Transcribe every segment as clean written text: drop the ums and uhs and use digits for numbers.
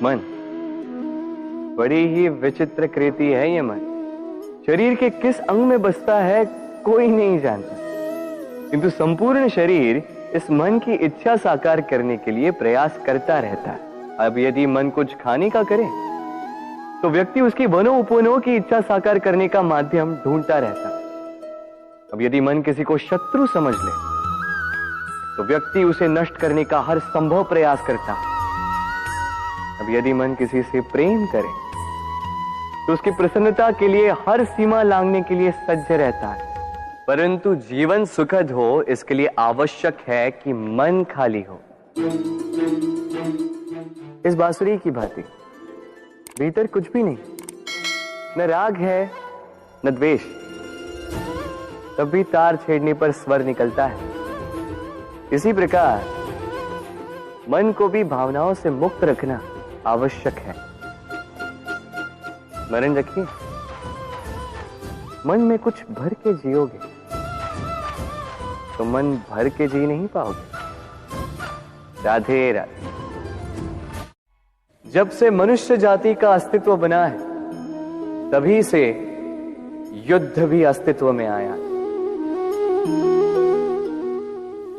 मन बड़ी ही विचित्र कृति है। ये मन शरीर के किस अंग में बसता है कोई नहीं जानता, किंतु संपूर्ण शरीर इस मन की इच्छा साकार करने के लिए प्रयास करता रहता है। अब यदि मन कुछ खाने का करे तो व्यक्ति उसकी वनो उपवनों की इच्छा साकार करने का माध्यम ढूंढता रहता है। अब यदि मन किसी को शत्रु समझ ले तो व्यक्ति उसे नष्ट करने का हर संभव प्रयास करता है। अब यदि मन किसी से प्रेम करे तो उसकी प्रसन्नता के लिए हर सीमा लांघने के लिए सज्ज रहता है। परंतु जीवन सुखद हो इसके लिए आवश्यक है कि मन खाली हो। इस बांसुरी की भांति भीतर कुछ भी नहीं, न राग है न द्वेष, तब भी तार छेड़ने पर स्वर निकलता है। इसी प्रकार मन को भी भावनाओं से मुक्त रखना आवश्यक है। स्मरण रखिए, मन में कुछ भर के जियोगे तो मन भर के जी नहीं पाओगे। राधे राधे। जब से मनुष्य जाति का अस्तित्व बना है तभी से युद्ध भी अस्तित्व में आया।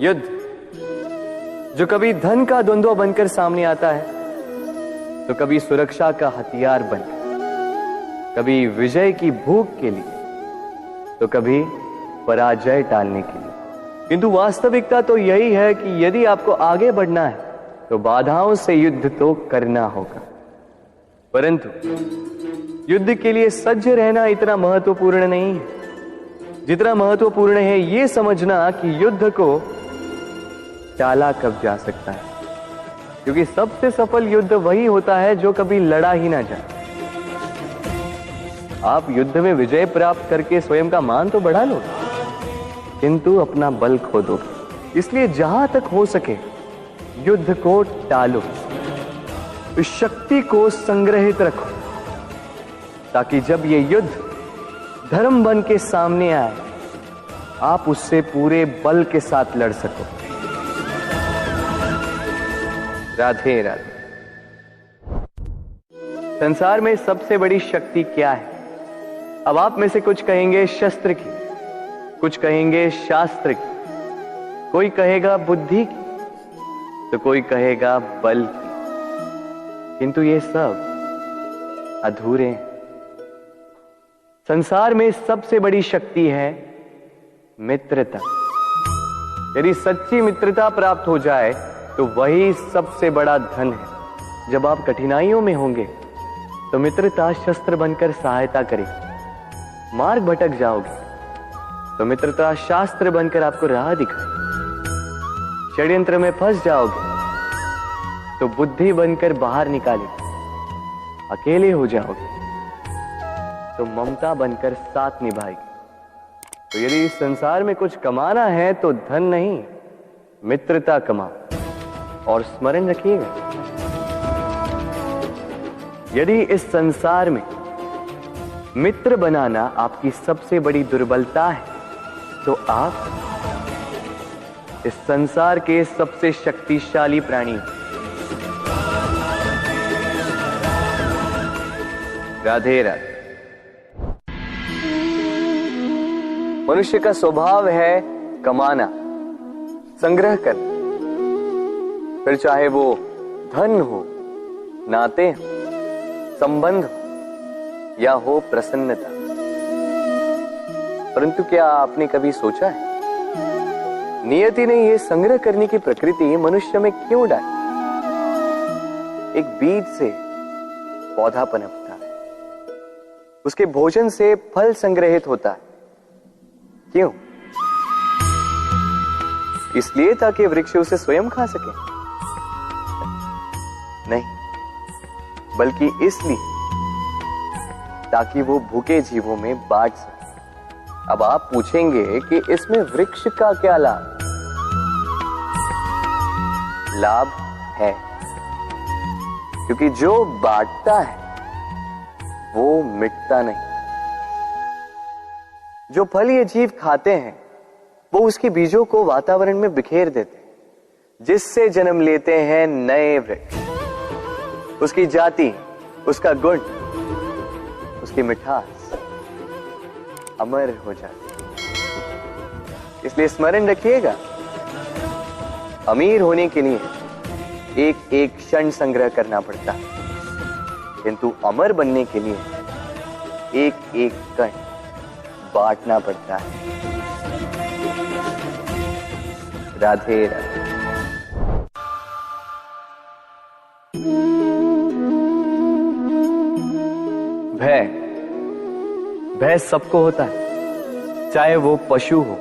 युद्ध जो कभी धन का द्वंद्व बनकर सामने आता है तो कभी सुरक्षा का हथियार बनकर, कभी विजय की भूख के लिए तो कभी पराजय टालने के लिए। किंतु वास्तविकता तो यही है कि यदि आपको आगे बढ़ना है तो बाधाओं से युद्ध तो करना होगा। परंतु युद्ध के लिए सज्ज रहना इतना महत्वपूर्ण नहीं है जितना महत्वपूर्ण है यह समझना कि युद्ध को टाला कब जा सकता है, क्योंकि सबसे सफल युद्ध वही होता है जो कभी लड़ा ही ना जाए। आप युद्ध में विजय प्राप्त करके स्वयं का मान तो बढ़ा लो, किंतु अपना बल खो दोगे। इसलिए जहां तक हो सके युद्ध को टालो, इस शक्ति को संग्रहित रखो, ताकि जब ये युद्ध धर्म बन के सामने आए आप उससे पूरे बल के साथ लड़ सको। राधे राधे। संसार में सबसे बड़ी शक्ति क्या है? अब आप में से कुछ कहेंगे शस्त्र की, कुछ कहेंगे शास्त्र की, कोई कहेगा बुद्धि की, तो कोई कहेगा बल की। किंतु ये सब अधूरे हैं। संसार में सबसे बड़ी शक्ति है मित्रता। यदि सच्ची मित्रता प्राप्त हो जाए तो वही सबसे बड़ा धन है। जब आप कठिनाइयों में होंगे तो मित्रता शस्त्र बनकर सहायता करेगी। मार्ग भटक जाओगे तो मित्रता शास्त्र बनकर आपको राह दिखाए। षड्यंत्र में फंस जाओगे तो बुद्धि बनकर बाहर निकालेगी। अकेले हो जाओगे तो ममता बनकर साथ निभाएगी। तो यदि इस संसार में कुछ कमाना है तो धन नहीं, मित्रता कमाओ। और स्मरण रखिएगा, यदि इस संसार में मित्र बनाना आपकी सबसे बड़ी दुर्बलता है तो आप इस संसार के सबसे शक्तिशाली प्राणी हैं। राधे राधे। मनुष्य का स्वभाव है कमाना, संग्रह करना, फिर चाहे वो धन हो, नाते हो, संबंध हो या हो प्रसन्नता। परंतु क्या आपने कभी सोचा है नियति ने यह संग्रह करने की प्रकृति मनुष्य में क्यों डाली? एक बीज से पौधा पनपता है, उसके भोजन से फल संग्रहित होता है। क्यों? इसलिए ताकि वृक्ष उसे स्वयं खा सके? नहीं, बल्कि इसलिए ताकि वो भूखे जीवों में बांट सके। अब आप पूछेंगे कि इसमें वृक्ष का क्या लाभ? लाभ है, क्योंकि जो बांटता है वो मिटता नहीं। जो फल ये जीव खाते हैं वो उसके बीजों को वातावरण में बिखेर देते हैं, जिससे जन्म लेते हैं नए वृक्ष। उसकी जाति, उसका गुण, उसकी मिठास अमर हो जाती है। इसलिए स्मरण रखिएगा, अमीर होने के लिए एक एक क्षण संग्रह करना पड़ता है, किंतु अमर बनने के लिए एक एक कण बांटना पड़ता है। राधे राधे। भय सबको होता है, चाहे वो पशु हो,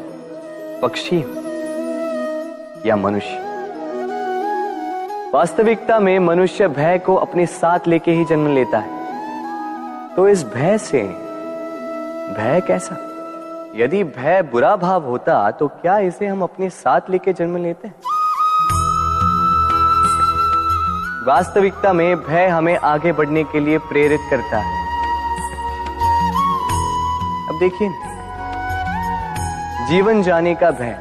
पक्षी हो या मनुष्य। वास्तविकता में मनुष्य भय को अपने साथ लेके ही जन्म लेता है। तो इस भय से, भय कैसा? यदि भय बुरा भाव होता तो क्या इसे हम अपने साथ लेके जन्म लेते हैं? वास्तविकता में भय हमें आगे बढ़ने के लिए प्रेरित करता है। अब देखिए, जीवन जाने का भय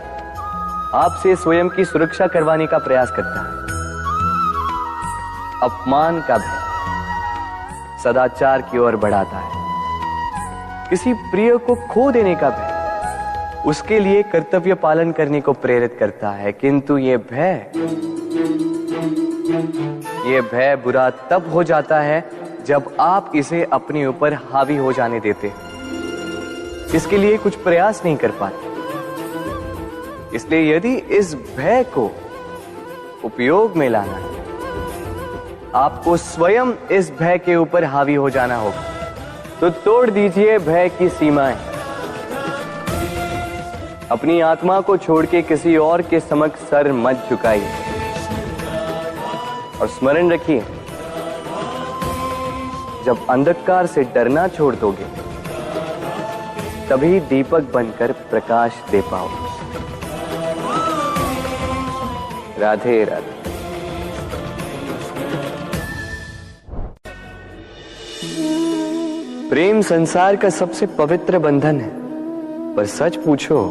आपसे स्वयं की सुरक्षा करवाने का प्रयास करता है। अपमान का भय सदाचार की ओर बढ़ाता है। किसी प्रिय को खो देने का भय उसके लिए कर्तव्य पालन करने को प्रेरित करता है। किंतु ये भय बुरा तब हो जाता है जब आप इसे अपने ऊपर हावी हो जाने देते हैं, इसके लिए कुछ प्रयास नहीं कर पाते। इसलिए यदि इस भय को उपयोग में लाना है, आपको स्वयं इस भय के ऊपर हावी हो जाना होगा। तो तोड़ दीजिए भय की सीमाएं। अपनी आत्मा को छोड़ के किसी और के समक्ष सर मत झुकाइए और स्मरण रखिए, जब अंधकार से डरना छोड़ दोगे तभी दीपक बनकर प्रकाश दे पाओगे। राधे राधे। प्रेम संसार का सबसे पवित्र बंधन है, पर सच पूछो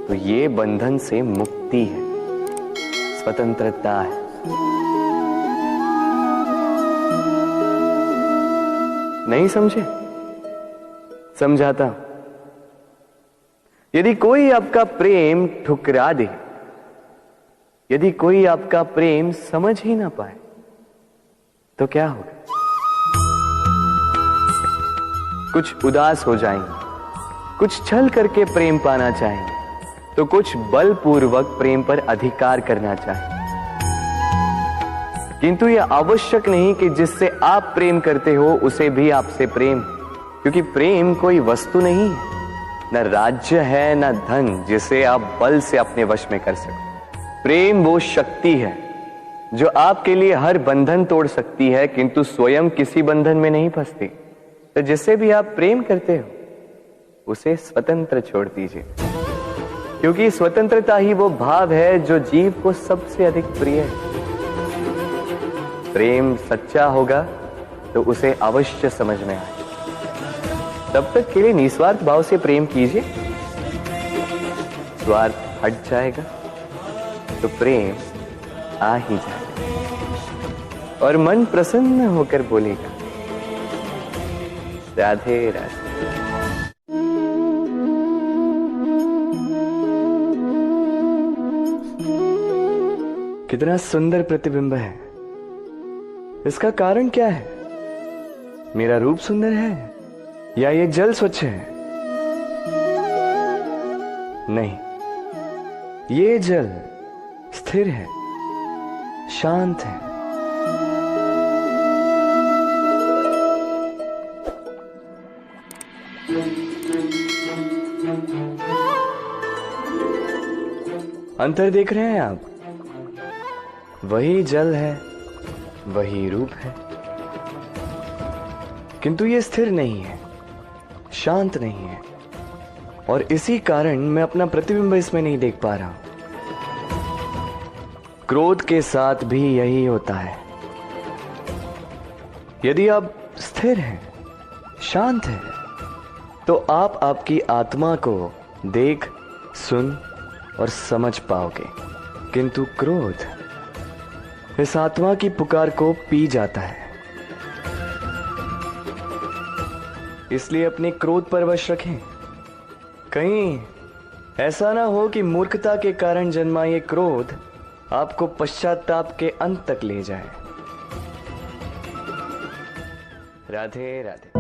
तो ये बंधन से मुक्ति है, स्वतंत्रता है। नहीं समझे? समझाता हूं। यदि कोई आपका प्रेम ठुकरा दे, यदि कोई आपका प्रेम समझ ही ना पाए, तो क्या होगा? कुछ उदास हो जाएंगे, कुछ छल करके प्रेम पाना चाहेंगे, तो कुछ बलपूर्वक प्रेम पर अधिकार करना चाहेंगे। किंतु यह आवश्यक नहीं कि जिससे आप प्रेम करते हो उसे भी आपसे प्रेम, क्योंकि प्रेम कोई वस्तु नहीं है, न राज्य है, न धन जिसे आप बल से अपने वश में कर सको। प्रेम वो शक्ति है जो आपके लिए हर बंधन तोड़ सकती है, किंतु स्वयं किसी बंधन में नहीं फंसती। तो जिससे भी आप प्रेम करते हो उसे स्वतंत्र छोड़ दीजिए, क्योंकि स्वतंत्रता ही वो भाव है जो जीव को सबसे अधिक प्रिय है। प्रेम सच्चा होगा तो उसे अवश्य समझ में आए। तब तक के लिए निस्वार्थ भाव से प्रेम कीजिए। स्वार्थ हट जाएगा तो प्रेम आ ही जाएगा और मन प्रसन्न होकर बोलेगा, राधे राधे। कितना सुंदर प्रतिबिंब है। इसका कारण क्या है? मेरा रूप सुंदर है या ये जल स्वच्छ है? नहीं, ये जल स्थिर है, शांत है। अंतर देख रहे हैं आप? वही जल है, वही रूप है, किंतु ये स्थिर नहीं है, शांत नहीं है, और इसी कारण मैं अपना प्रतिबिंब इसमें नहीं देख पा रहा हूं। क्रोध के साथ भी यही होता है। यदि आप स्थिर हैं, शांत हैं, तो आप आपकी आत्मा को देख, सुन और समझ पाओगे। किंतु क्रोध इस आत्मा की पुकार को पी जाता है। इसलिए अपने क्रोध पर वश रखें। कहीं ऐसा ना हो कि मूर्खता के कारण जन्मा ये क्रोध आपको पश्चाताप के अंत तक ले जाए। राधे राधे।